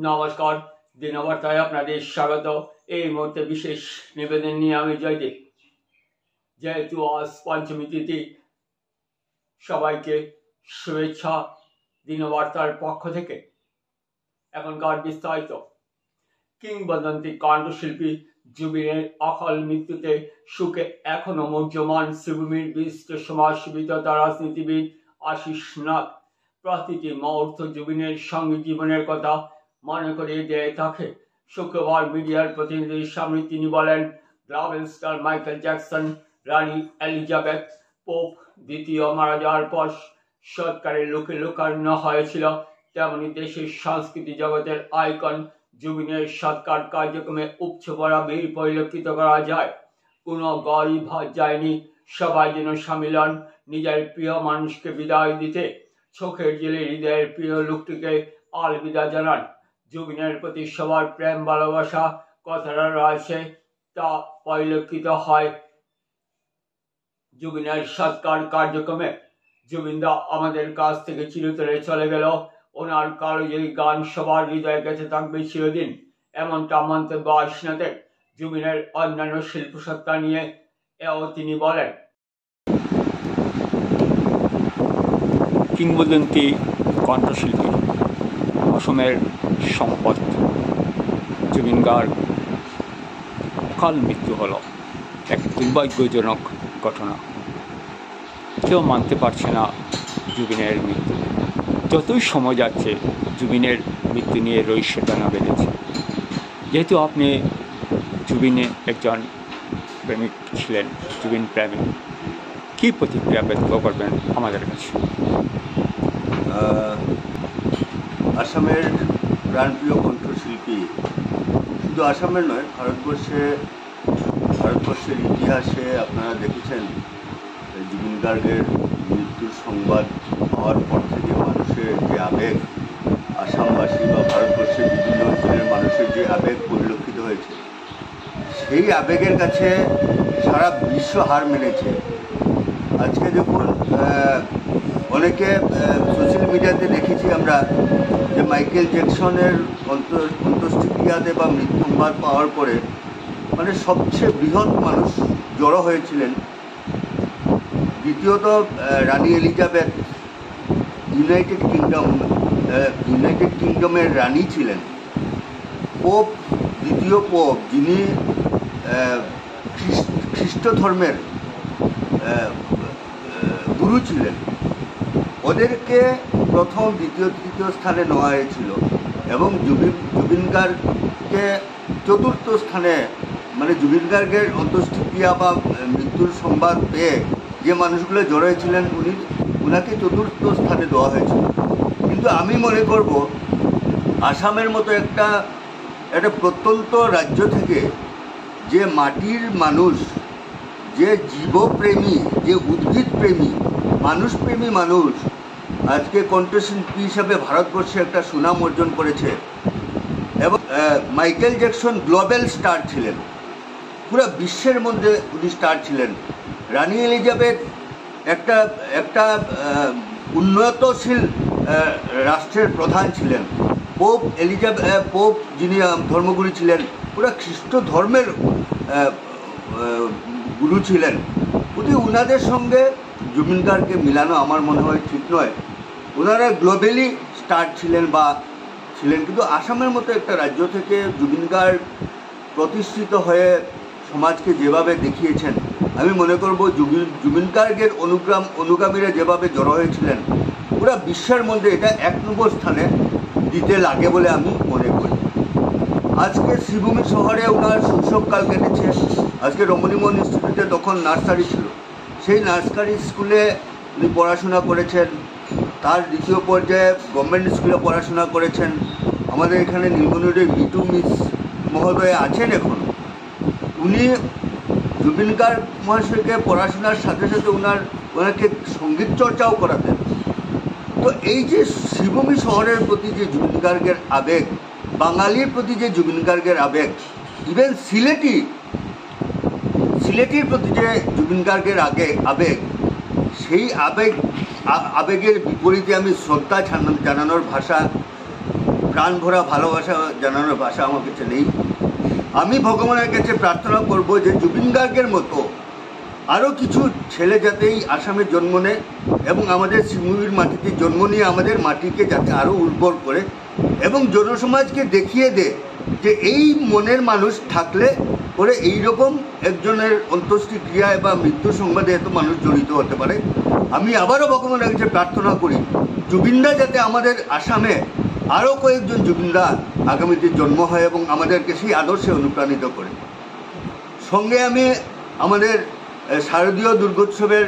নমস্কার, দিনবার্তায় আপনাদের স্বাগত। এই মুহূর্তে বিশেষ নিবেদন নিয়ে আমি জয়দীপ। যেহেতু আজ পঞ্চমী তিথি, সবাইকে শুভেচ্ছা দিনবার্তার পক্ষ থেকে। এখনকার বিস্তারিত। কিংবদন্তি কণ্ঠশিল্পী জুবিনের অকাল মৃত্যুতে সুখে এখনো মুহ্যমান শ্রীভূমির বিশিষ্ট সমাজসেবিতা রাজনীতিবিদ আশিস নাগ। প্রতিটি মুহূর্ত জুবিনের সঙ্গে জীবনের কথা মনে করিয়ে দিয়ে থাকে। শুক্রবার মিডিয়ার প্রতিনিধির সামনে তিনি বলেন, গ্লোবাল স্টার মাইকেল জ্যাকসন, রানী এলিজাবেথ, পোপ দ্বিতীয় মারা যাওয়ার পর সৎকারে লোকে লোকারণ্য হয়েছিল, তেমনি দেশের সংস্কৃতি জগতের আইকন জুবিনের সৎকার কার্যক্রমে উপচে পড়া ভিড় পরিলক্ষিত করা যায়। কোনো গরিব ভাত যায়নি, সবাই যেন সামিল হন নিজের প্রিয় মানুষকে বিদায় দিতে। চোখের জেলে হৃদয়ের প্রিয় লোকটিকে আলবিদা জানান। জুবিনের প্রতি সবার প্রেম ভালোবাসা কথাটা রয়েছে, তা পরিলক্ষিত হয় জুবিনের সৎকার কার্যক্রমে। জুবিনদা আমাদের কাছ থেকে চিরতরে চলে গেল, ওনার কালজয়ী গান সবার হৃদয়ে গেঁথে থাকবে চিরদিন, এমনটা মন্তব্য আশিনাথের। জুবিনের অন্যান্য শিল্পসত্তা নিয়ে এও তিনি বলেন, কিংবদন্তি কণ্ঠশিল্পী, অসমের সম্পদ জুবিন গার্গ অকাল মৃত্যু হলো এক দুর্ভাগ্যজনক ঘটনা। কেউ মানতে পারছে না জুবিনের মৃত্যু। যতই সময় যাচ্ছে জুবিনের মৃত্যু নিয়ে রহস্যটানা বেড়েছে। যেহেতু আপনি জুবিনের একজন প্রেমিক ছিলেন, জুবিন প্রেমিক, কী প্রতিক্রিয়া ব্যক্ত করবেন আমাদের কাছে? আসামের প্রাণপ্রিয় কণ্ঠশিল্পী, শুধু আসামের নয়, ভারতবর্ষের ইতিহাসে আপনারা দেখেছেন জুবিন গার্গের মৃত্যুর সংবাদ হওয়ার পর থেকে মানুষের যে আবেগ, আসামবাসী বা ভারতবর্ষের বিভিন্ন অঞ্চলের মানুষের যে আবেগ পরিলক্ষিত হয়েছে, সেই আবেগের কাছে সারা বিশ্ব হার মেনেছে। আজকে দেখুন, অনেকে সোশ্যাল মিডিয়াতে দেখেছি আমরা যে মাইকেল জ্যাকসনের অন্ত্যেষ্টিক্রিয়াতে বা মৃত্যু সংবাদ পাওয়ার পরে মানে সবচেয়ে বৃহৎ মানুষ জড়ো হয়েছিলেন। দ্বিতীয়ত রানী এলিজাবেথ ইউনাইটেড কিংডমের রানী ছিলেন। পোপ, দ্বিতীয় পোপ, যিনি খ্রিস্ট ধর্মের গুরু ছিলেন, ওদেরকে প্রথম, দ্বিতীয়, তৃতীয় স্থানে নেওয়া হয়েছিল এবং জুবিন গার্গকে চতুর্থ স্থানে, মানে জুবিন গার্গের অন্ত্যেষ্টিক্রিয়া বা মৃত্যুর সংবাদ পেয়ে যে মানুষগুলো জড়ো হয়েছিলেন উনাকে চতুর্থ স্থানে দেওয়া হয়েছিল। কিন্তু আমি মনে করব আসামের মতো একটা প্রত্যন্ত রাজ্য থেকে যে মাটির মানুষ, যে জীবপ্রেমী, যে উদ্ভিদ প্রেমী, মানুষপ্রেমী মানুষ আজকে কণ্ঠশিল্পী হিসাবে ভারতবর্ষে একটা সুনাম অর্জন করেছে। এবং মাইকেল জ্যাকসন গ্লোবাল স্টার ছিলেন, পুরো বিশ্বের মধ্যে উনি স্টার ছিলেন। রানী এলিজাবেথ একটা উন্নয়নশীল রাষ্ট্রের প্রধান ছিলেন। পোপ যিনি ধর্মগুরু ছিলেন, পুরো খ্রিস্ট ধর্মের গুরু ছিলেন। উনাদের সঙ্গে জুবিন গার্গকে মিলানো আমার মনে হয় ঠিক নয়। ওনারা গ্লোবালি স্টার ছিলেন কিন্তু আসামের মতো একটা রাজ্য থেকে জুবিন গার্গ প্রতিষ্ঠিত হয়ে সমাজকে যেভাবে দেখিয়েছেন, আমি মনে করব জুবিন গার্গের অনুগামীরা যেভাবে জড়ো হয়েছিলেন, পুরো বিশ্বের মধ্যে এটা 1 নম্বর স্থানে দিতে লাগে বলে আমি মনে করি। আজকে শ্রীভূমি শহরে ওনার শৈশবকাল কেটেছে। আজকে রমণীমোহন ইনস্টিটিউটে তখন নার্সারি ছিল, সেই নার্সারি স্কুলে উনি পড়াশোনা করেছেন। তার দ্বিতীয় পর্যায়ে গভর্নমেন্ট স্কুলে পড়াশোনা করেছেন। আমাদের এখানে নীলমণির মিটু মিস মহোদয় আছেন এখন। উনি জুবিন গার্গ মহাশয়কে পড়াশোনার সাথে সাথে ওনাকে সঙ্গীত চর্চাও করাতেন। তো এই যে শ্রীভূমি শহরের প্রতি যে জুবিন গার্গের আবেগ, বাঙালির প্রতি যে জুবিন গার্গের আবেগ, ইভেন সিলেটির প্রতি যে জুবিন গার্গের আবেগ, সেই আবেগের বিপরীতে আমি শ্রদ্ধা জানানোর ভাষা প্রাণ ভরা ভালোবাসা জানানোর ভাষা আমার কাছে নেই। আমি ভগবানের কাছে প্রার্থনা করব যে জুবিন গার্গের মতো আরও কিছু ছেলে যাতে এই আসামে জন্ম নেয় এবং আমাদের শিমুলির মাটিতে জন্ম নিয়ে আমাদের মাটিকে যাতে আরও উর্বর করে এবং জনসমাজকে দেখিয়ে দেয় যে এই মনের মানুষ থাকলে পরে এইরকম একজনের অন্ত্যেষ্টিক্রিয়ায় বা মৃত্যু সংবাদে এত মানুষ জড়িত হতে পারে। আমি আবারও ভগবানের কাছে প্রার্থনা করি জুবিনদা যাতে আমাদের আসামে আরও কয়েকজন জুবিনদা আগামীতে জন্ম হয় এবং আমাদেরকে সেই আদর্শে অনুপ্রাণিত করে। সঙ্গে আমি আমাদের শারদীয় দুর্গোৎসবের